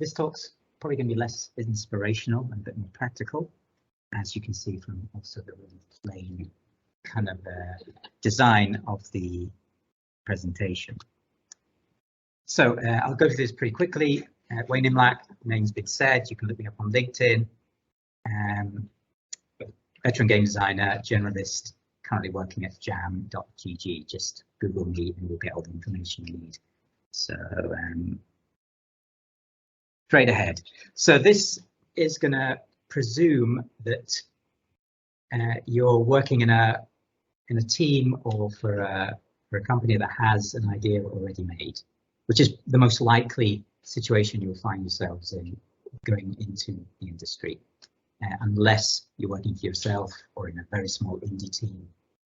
This talk's probably going to be less inspirational and a bit more practical, as you can see from also the really plain kind of design of the presentation. So I'll go through this pretty quickly. Wayne Imlach, name's been said, you can look me up on LinkedIn. Veteran game designer, generalist, currently working at jam.gg. Just Google me and you'll get all the information you need. So straight ahead. So this is going to presume that you're working in a team or for a company that has an idea already made, which is the most likely situation you'll find yourselves in going into the industry. Unless you're working for yourself or in a very small indie team,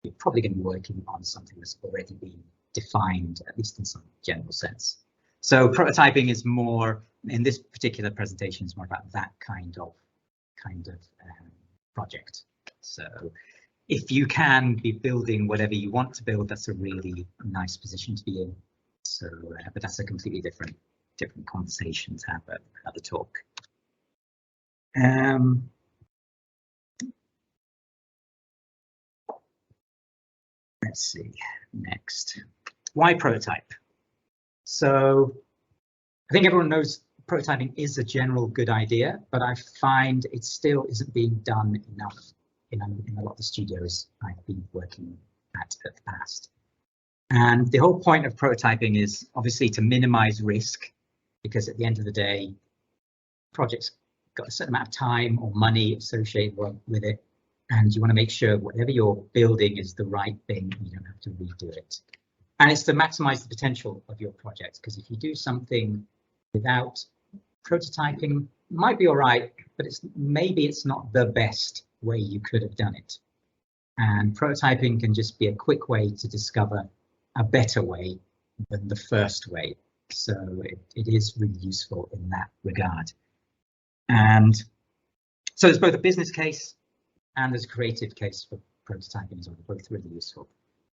you're probably going to be working on something that's already been defined, at least in some general sense. So prototyping is more, in this particular presentation, is more about that kind of project. So if you can be building whatever you want to build, that's a really nice position to be in. So, but that's a completely different conversation to have at the talk. Let's see, next. Why prototype? So I think everyone knows prototyping is a general good idea, but I find it still isn't being done enough in a lot of the studios I've been working at the past. And the whole point of prototyping is obviously to minimize risk, because at the end of the day, projects got a certain amount of time or money associated with it, and you want to make sure whatever you're building is the right thing, you don't have to redo it. And it's to maximize the potential of your project, because if you do something without prototyping, it might be all right, but maybe it's not the best way you could have done it. And prototyping can just be a quick way to discover a better way than the first way. So it is really useful in that regard. And so there's both a business case and there's a creative case for prototyping as well, both really useful.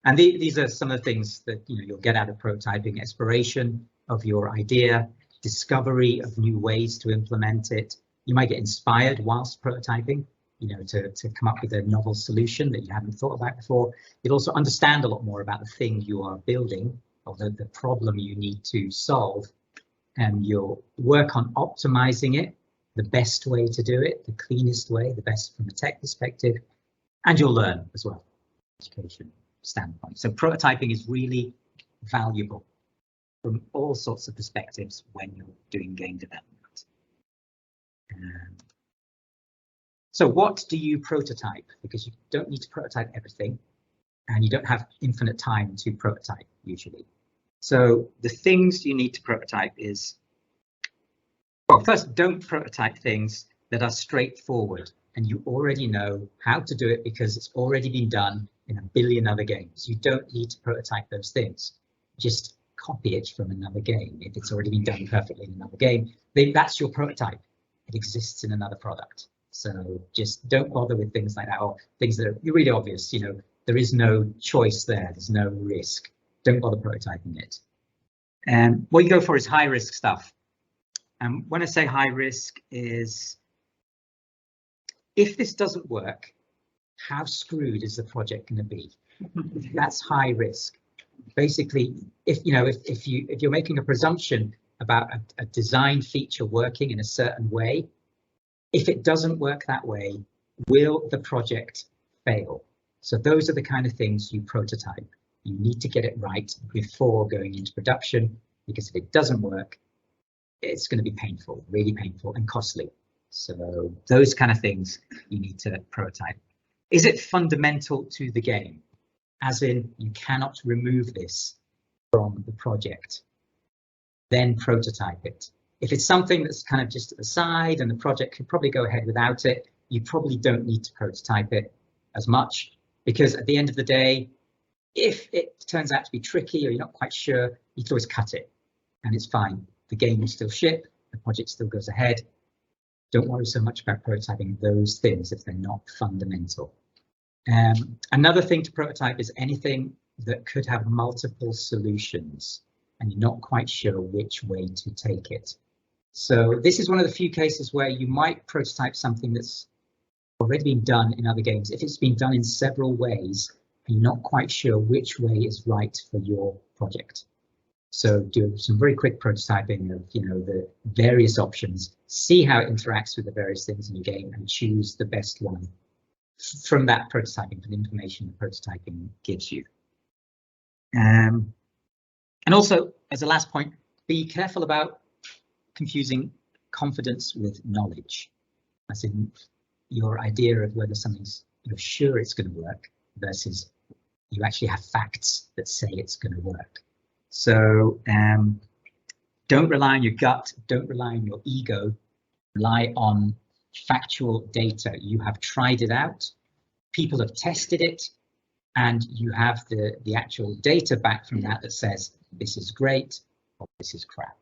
And these are some of the things that you'll get out of prototyping: exploration of your idea, discovery of new ways to implement it. You might get inspired whilst prototyping, to come up with a novel solution that you haven't thought about before. You'll also understand a lot more about the thing you are building, or the problem you need to solve, and you'll work on optimizing it, the best way to do it, the cleanest way, the best from a tech perspective, and you'll learn as well, education standpoint. So prototyping is really valuable from all sorts of perspectives when you're doing game development. So what do you prototype? Because you don't need to prototype everything, and you don't have infinite time to prototype usually. So the things you need to prototype is, well, first, don't prototype things that are straightforward and you already know how to do it because it's already been done in a billion other games. You don't need to prototype those things. Just copy it from another game. If it's already been done perfectly in another game, that's your prototype. It exists in another product. So just don't bother with things like that, or things that are really obvious. There is no choice there. There's no risk. Don't bother prototyping it. And what you go for is high risk stuff. And when I say high risk is, if this doesn't work, how screwed is the project going to be? That's high risk. Basically, if you're making a presumption about a design feature working in a certain way, if it doesn't work that way, will the project fail? So those are the kind of things you prototype. You need to get it right before going into production, because if it doesn't work, it's going to be painful, really painful and costly. So those kind of things you need to prototype. Is it fundamental to the game? As in, you cannot remove this from the project. Then prototype it. If it's something that's kind of just at the side and the project could probably go ahead without it, you probably don't need to prototype it as much, because at the end of the day, if it turns out to be tricky or you're not quite sure, you can always cut it and it's fine. The game will still ship, the project still goes ahead. Don't worry so much about prototyping those things if they're not fundamental. Another thing to prototype is anything that could have multiple solutions and you're not quite sure which way to take it. So this is one of the few cases where you might prototype something that's already been done in other games. If it's been done in several ways and you're not quite sure which way is right for your project. So do some very quick prototyping of, the various options, see how it interacts with the various things in your game, and choose the best one from that prototyping, from the information the prototyping gives you. And also, as a last point, be careful about confusing confidence with knowledge, as in your idea of whether something's, you're sure it's going to work versus you actually have facts that say it's going to work. So don't rely on your gut, don't rely on your ego, rely on factual data. You have tried it out, people have tested it, and you have the actual data back from that says this is great or this is crap.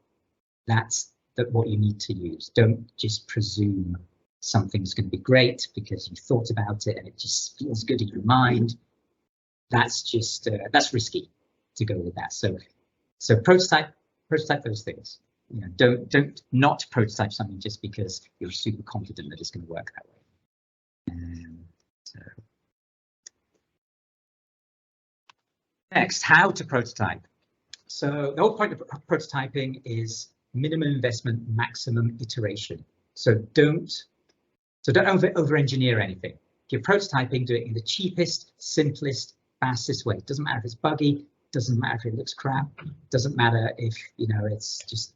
That's what you need to use. Don't just presume something's going to be great because you thought about it and it just feels good in your mind. That's just that's risky to go with that. So prototype those things. Don't not prototype something just because you're super confident that it's going to work that way. Next, how to prototype. So the whole point of prototyping is minimum investment, maximum iteration. So don't over-engineer anything. If you're prototyping, do it in the cheapest, simplest, fastest way. It doesn't matter if it's buggy, doesn't matter if it looks crap, doesn't matter if it's just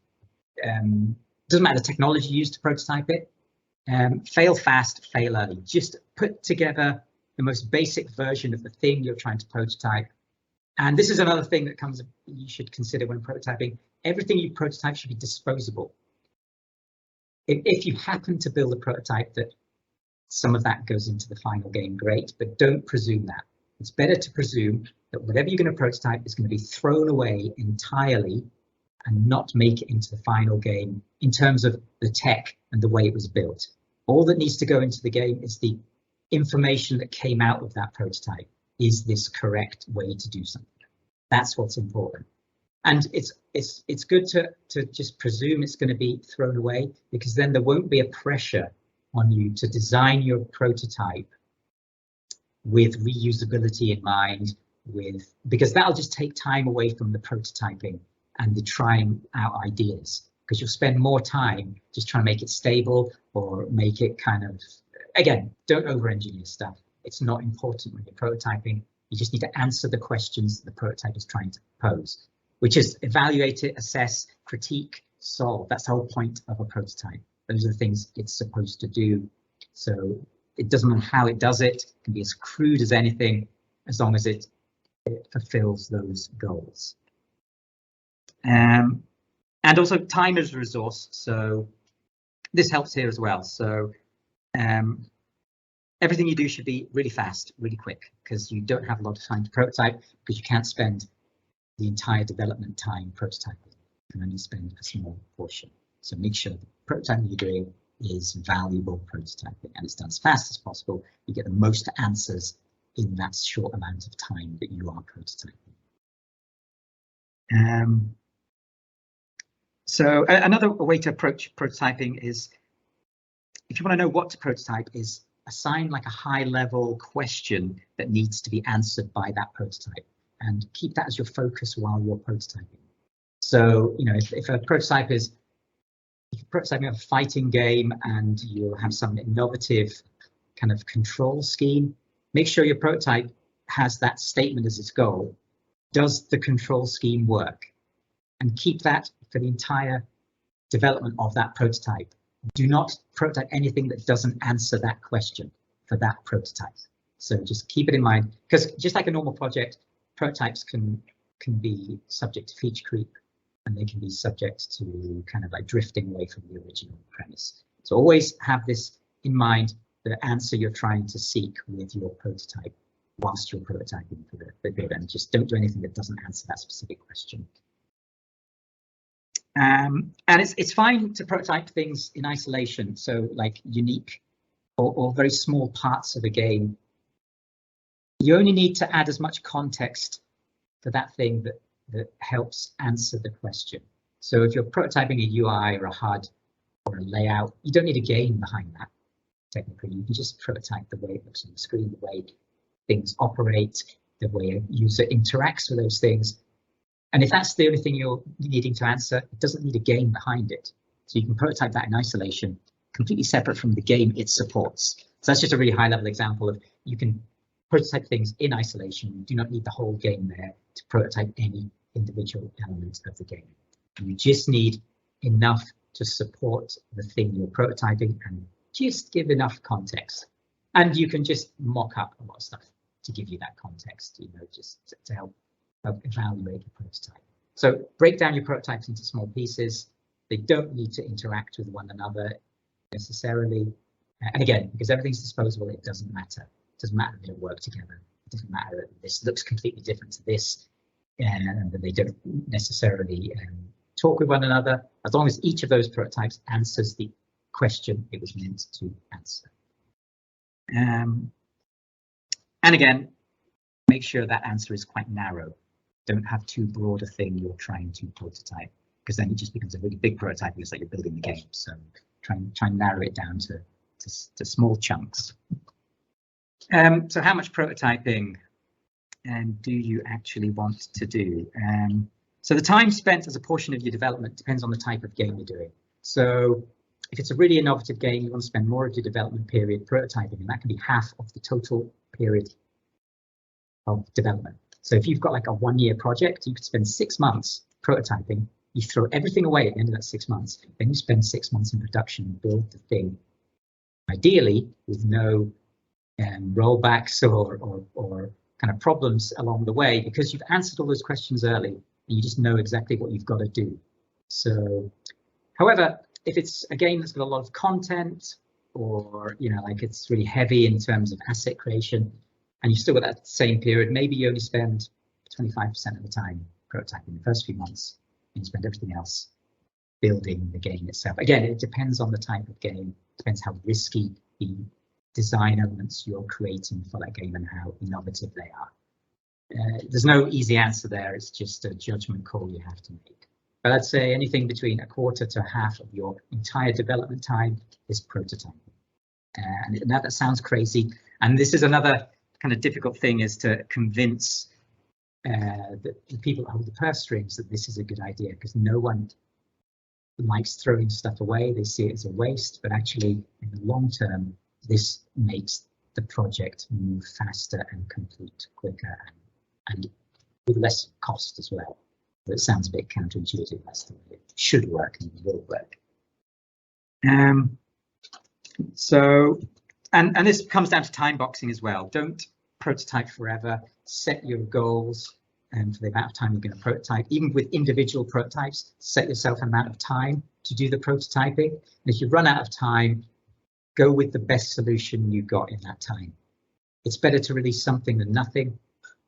doesn't matter the technology used to prototype it. Fail fast, fail early. Just put together the most basic version of the thing you're trying to prototype. And this is another thing that you should consider when prototyping. Everything you prototype should be disposable. If you happen to build a prototype that some of that goes into the final game, great, but don't presume that. It's better to presume that whatever you're going to prototype is going to be thrown away entirely and not make it into the final game in terms of the tech and the way it was built. All that needs to go into the game is the information that came out of that prototype. Is this correct way to do something? That's what's important. And it's good to just presume it's going to be thrown away, because then there won't be a pressure on you to design your prototype with reusability in mind, because that'll just take time away from the prototyping and the trying out ideas, because you'll spend more time just trying to make it stable or make it kind of, again, don't over-engineer stuff. It's not important when you're prototyping. You just need to answer the questions that the prototype is trying to pose, which is evaluate it, assess, critique, solve. That's the whole point of a prototype. Those are the things it's supposed to do. So it doesn't matter how it does it. It can be as crude as anything, as long as it fulfills those goals. And also time is a resource. So this helps here as well. So everything you do should be really fast, really quick, because you don't have a lot of time to prototype, because you can't spend the entire development time prototyping. You can only spend a small portion. So make sure the prototyping you're doing is valuable prototyping, and it's done as fast as possible. You get the most answers in that short amount of time that you are prototyping. So another way to approach prototyping is, if you want to know what to prototype, is assign like a high-level question that needs to be answered by that prototype, and keep that as your focus while you're prototyping. So, if a prototype is, if you're prototyping a fighting game and you have some innovative kind of control scheme, make sure your prototype has that statement as its goal. Does the control scheme work? And keep that for the entire development of that prototype. Do not prototype anything that doesn't answer that question for that prototype. So just keep it in mind, because just like a normal project, prototypes can be subject to feature creep, and they can be subject to kind of like drifting away from the original premise. So always have this in mind, the answer you're trying to seek with your prototype whilst you're prototyping for the good, and just don't do anything that doesn't answer that specific question. And it's fine to prototype things in isolation, so like unique or very small parts of a game. You only need to add as much context for that thing that helps answer the question. So if you're prototyping a UI or a HUD, or a layout. You don't need a game behind that, technically. You can just prototype the way it looks on the screen, the way things operate, the way a user interacts with those things. And if that's the only thing you're needing to answer, it doesn't need a game behind it. So you can prototype that in isolation, completely separate from the game it supports. So that's just a really high level example of you can prototype things in isolation. You do not need the whole game there to prototype any individual element of the game. You just need enough to support the thing you're prototyping and just give enough context. And you can just mock up a lot of stuff to give you that context, you know, just to help evaluate your prototype. So break down your prototypes into small pieces. They don't need to interact with one another necessarily. And again, because everything's disposable, it doesn't matter. It doesn't matter if they don't work together. It doesn't matter that this looks completely different to this, and that they don't necessarily talk with one another, as long as each of those prototypes answers the question it was meant to answer. And again, make sure that answer is quite narrow. Don't have too broad a thing you're trying to prototype, because then it just becomes a really big prototype. It's like you're building the game. So try and narrow it down to small chunks. So how much prototyping do you actually want to do? So the time spent as a portion of your development depends on the type of game you're doing. So if it's a really innovative game, you want to spend more of your development period prototyping, and that can be half of the total period of development. So if you've got like a 1-year project, you could spend 6 months prototyping. You throw everything away at the end of that 6 months, then you spend 6 months in production and build the thing, ideally with no rollbacks or kind of problems along the way, because you've answered all those questions early and you just know exactly what you've got to do. So, however, if it's a game that's got a lot of content, or you know, like it's really heavy in terms of asset creation, and you've still got that same period, maybe you only spend 25% of the time prototyping the first few months, and you spend everything else building the game itself. Again, it depends on the type of game, it depends how risky the design elements you're creating for that game and how innovative they are. There's no easy answer there, it's just a judgment call you have to make. But I'd say anything between a quarter to half of your entire development time is prototyping. And now that sounds crazy, and this is another kind of difficult thing, is to convince the people who hold the purse strings that this is a good idea, because no one likes throwing stuff away. They see it as a waste, but actually in the long term, this makes the project move faster and complete quicker and with less cost as well. But it sounds a bit counterintuitive. That's the way it should work and will work. So this comes down to time boxing as well. Don't prototype forever. Set your goals for the amount of time you're going to prototype. Even with individual prototypes, set yourself an amount of time to do the prototyping. And if you run out of time, go with the best solution you got in that time. It's better to release something than nothing.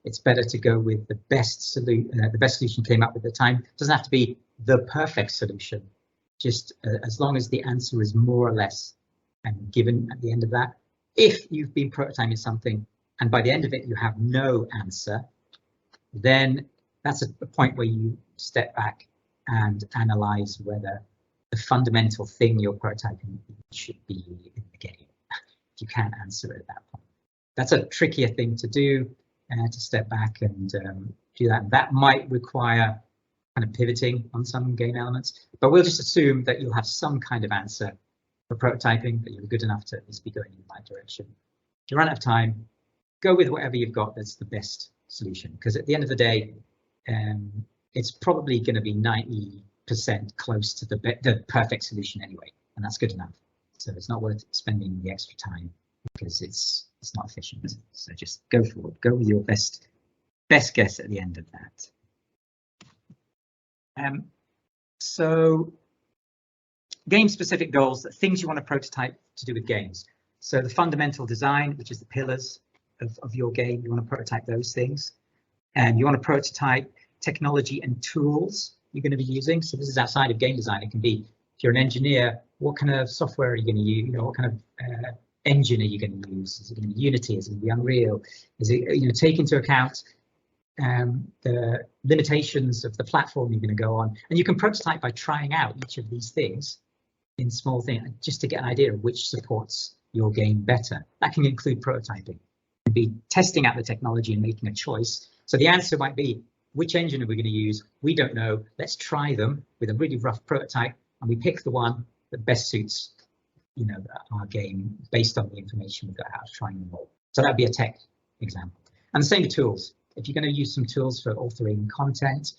It's better to go with the best solution you came up with at the time. It doesn't have to be the perfect solution, just as long as the answer is more or less given at the end of that. If you've been prototyping something and by the end of it you have no answer, then that's a point where you step back and analyze whether the fundamental thing you're prototyping should be in the game. If you can't answer it at that point, that's a trickier thing to do, to step back and do that. That might require kind of pivoting on some game elements, but we'll just assume that you'll have some kind of answer for prototyping, that you're good enough to at least be going in the right direction. If you run out of time, go with whatever you've got that's the best solution, because at the end of the day, it's probably going to be 90% close to the perfect solution anyway, and that's good enough. So it's not worth spending the extra time because it's not efficient. So just go for it. Go with your best guess at the end of that. So game-specific goals, things you want to prototype to do with games. So the fundamental design, which is the pillars of your game, you want to prototype those things. And you want to prototype technology and tools you're going to be using. So this is outside of game design. It can be, if you're an engineer, what kind of software are you going to use? You know, what kind of engine are you going to use? Is it going to be Unity? Is it going to be Unreal? Is it, you know, take into account the limitations of the platform you're going to go on, and you can prototype by trying out each of these things in small things, just to get an idea of which supports your game better. That can include prototyping, and be testing out the technology and making a choice. So the answer might be, which engine are we going to use? We don't know. Let's try them with a really rough prototype, and we pick the one that best suits, you know, our game based on the information we've got out of trying them all. So that'd be a tech example. And the same with tools. If you're going to use some tools for authoring content,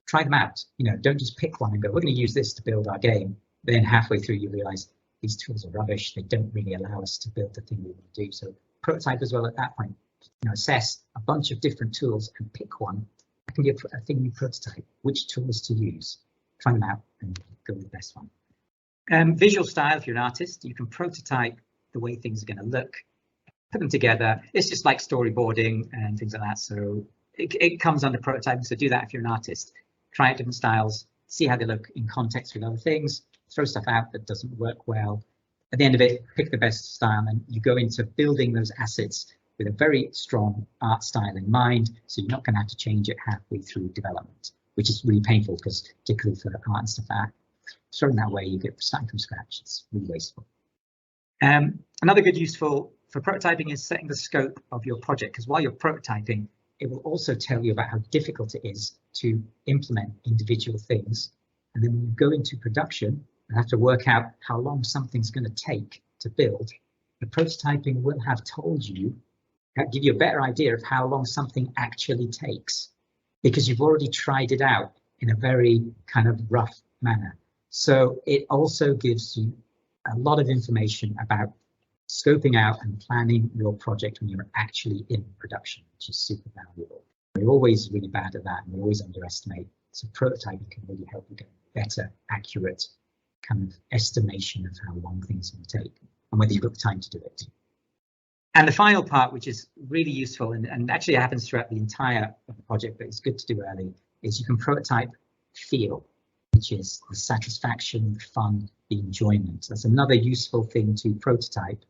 try them out. You know, don't just pick one and go, we're going to use this to build our game. Then halfway through you realize these tools are rubbish. They don't really allow us to build the thing we want to do. So prototype as well at that point. You know, assess a bunch of different tools and pick one. That can be a thing you prototype. Which tools to use? Try them out and go with the best one. Visual style, if you're an artist, you can prototype the way things are going to look, put them together. It's just like storyboarding and things like that. So it comes under prototyping. So do that if you're an artist. Try out different styles, see how they look in context with other things, throw stuff out that doesn't work well. At the end of it, pick the best style, and you go into building those assets with a very strong art style in mind. So you're not going to have to change it halfway through development, which is really painful because particularly for art and stuff like that, throwing that way, you get starting from scratch. It's really wasteful. Another good useful for prototyping is setting the scope of your project, because while you're prototyping, it will also tell you about how difficult it is to implement individual things. And then when you go into production and have to work out how long something's going to take to build, the prototyping will have told you, give you a better idea of how long something actually takes, because you've already tried it out in a very kind of rough manner. So it also gives you a lot of information about scoping out and planning your project when you're actually in production, which is super valuable. We're always really bad at that, and we always underestimate. So prototyping can really help you get better, accurate kind of estimation of how long things can take and whether you've got the time to do it. And the final part, which is really useful and actually happens throughout the entire of the project, but it's good to do early, is you can prototype feel, which is the satisfaction, the fun, the enjoyment. That's another useful thing to prototype,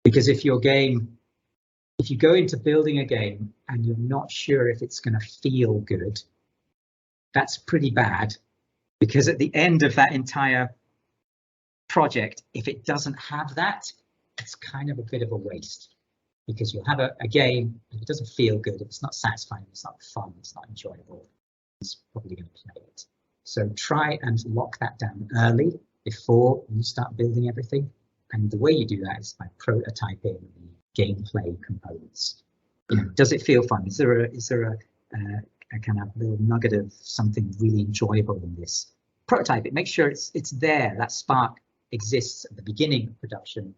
because if you go into building a game and you're not sure if it's going to feel good, that's pretty bad, because at the end of that entire project, if it doesn't have that, it's kind of a bit of a waste, because you'll have a game, if it doesn't feel good, if it's not satisfying, it's not fun, it's not enjoyable, it's probably going to play it. So try and lock that down early before you start building everything. And the way you do that is by prototyping the gameplay components. You know, does it feel fun? Is there a kind of little nugget of something really enjoyable in this? Prototype it. Make sure it's there. That spark exists at the beginning of production.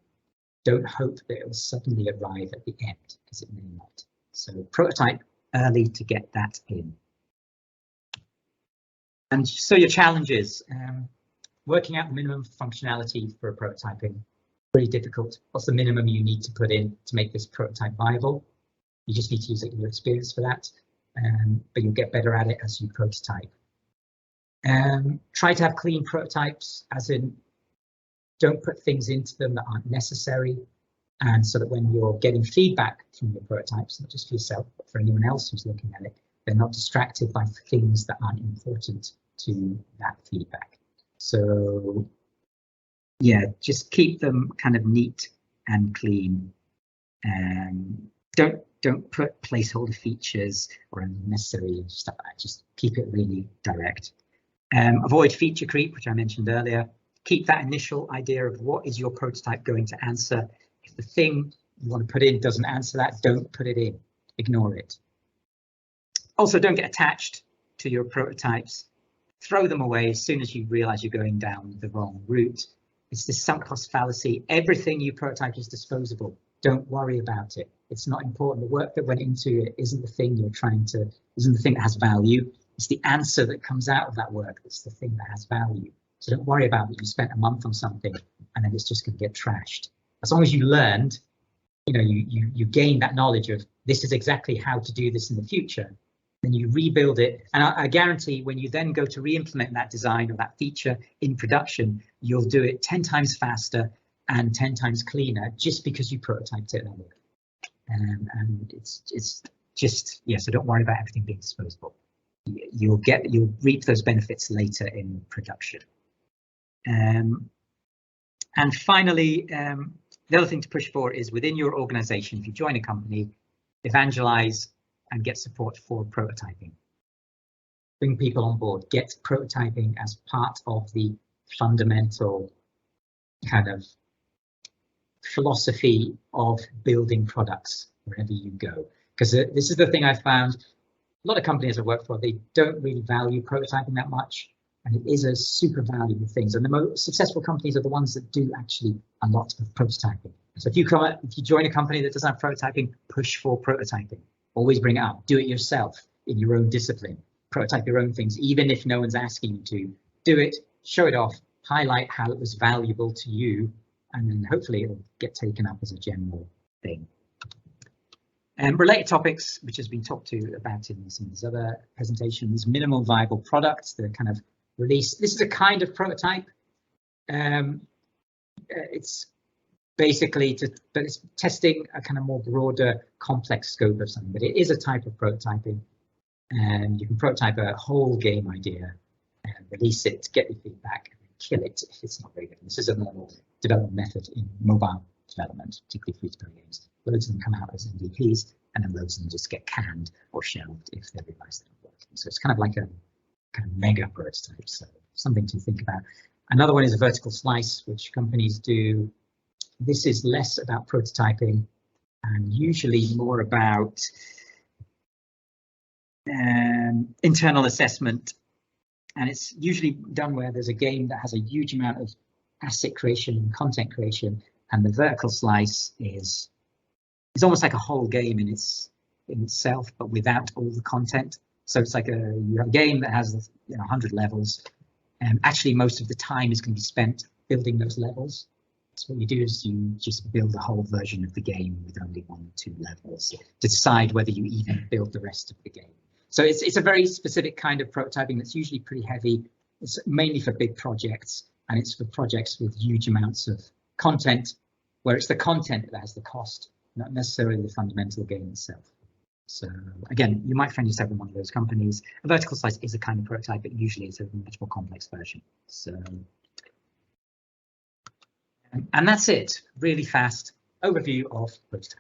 Don't hope that it will suddenly arrive at the end, because it may not. So prototype early to get that in. And so your challenges, working out the minimum functionality for a prototyping, really difficult. What's the minimum you need to put in to make this prototype viable? You just need to use your experience for that, but you'll get better at it as you prototype. Try to have clean prototypes, as in don't put things into them that aren't necessary, and so that when you're getting feedback from your prototypes, not just for yourself, but for anyone else who's looking at it, they're not distracted by things that aren't important to that feedback. So yeah, just keep them kind of neat and clean, and don't put placeholder features or unnecessary stuff like that. Just keep it really direct. Avoid feature creep, which I mentioned earlier. Keep that initial idea of what is your prototype going to answer. If the thing you want to put in doesn't answer that, don't put it in, ignore it. Also, don't get attached to your prototypes. Throw them away as soon as you realize you're going down the wrong route. It's this sunk cost fallacy. Everything you prototype is disposable. Don't worry about it. It's not important. The work that went into it isn't the thing isn't the thing that has value. It's the answer that comes out of that work that's the thing that has value. So don't worry about that you spent a month on something and then it's just going to get trashed. As long as you learned, you know, you gain that knowledge of this is exactly how to do this in the future. Then you rebuild it, and I guarantee when you then go to re-implement that design or that feature in production, you'll do it 10 times faster and 10 times cleaner, just because you prototyped it earlier. And it's just, yeah, so don't worry about everything being disposable. You'll reap those benefits later in production. And finally, the other thing to push for is within your organization, if you join a company, evangelize and get support for prototyping. Bring people on board, get prototyping as part of the fundamental kind of philosophy of building products wherever you go. Because this is the thing I found, a lot of companies I work for, they don't really value prototyping that much. And it is a super valuable thing. And the most successful companies are the ones that do actually a lot of prototyping. So if you join a company that doesn't have prototyping, push for prototyping. Always bring it up. Do it yourself in your own discipline. Prototype your own things, even if no one's asking you to. Do it, show it off, highlight how it was valuable to you, and then hopefully it'll get taken up as a general thing. And related topics, which has been talked about in some of these other presentations, minimal viable products, the kind of release. This is a kind of prototype. It's basically but it's testing a kind of more broader, complex scope of something. But it is a type of prototyping, and you can prototype a whole game idea and release it, get your feedback, and then kill it if it's not very good. This is a normal development method in mobile development, particularly free-to-play games. Loads of them come out as MVPs, and then loads of them just get canned or shelved if they realise they're not working. So it's kind of like a kind of mega prototype, so something to think about. Another one is a vertical slice, which companies do. This is less about prototyping and usually more about internal assessment. And it's usually done where there's a game that has a huge amount of asset creation and content creation, and the vertical slice is almost like a whole game in itself, but without all the content. So it's like you have a game that has 100 levels, and actually most of the time is going to be spent building those levels. So what you do is you just build a whole version of the game with only 1 or 2 levels to decide whether you even build the rest of the game. So it's a very specific kind of prototyping that's usually pretty heavy. It's mainly for big projects, and it's for projects with huge amounts of content, where it's the content that has the cost, not necessarily the fundamental game itself. So again, you might find yourself in one of those companies. A vertical slice is a kind of prototype, but usually it's a much more complex version. So, and that's it. Really fast overview of prototyping.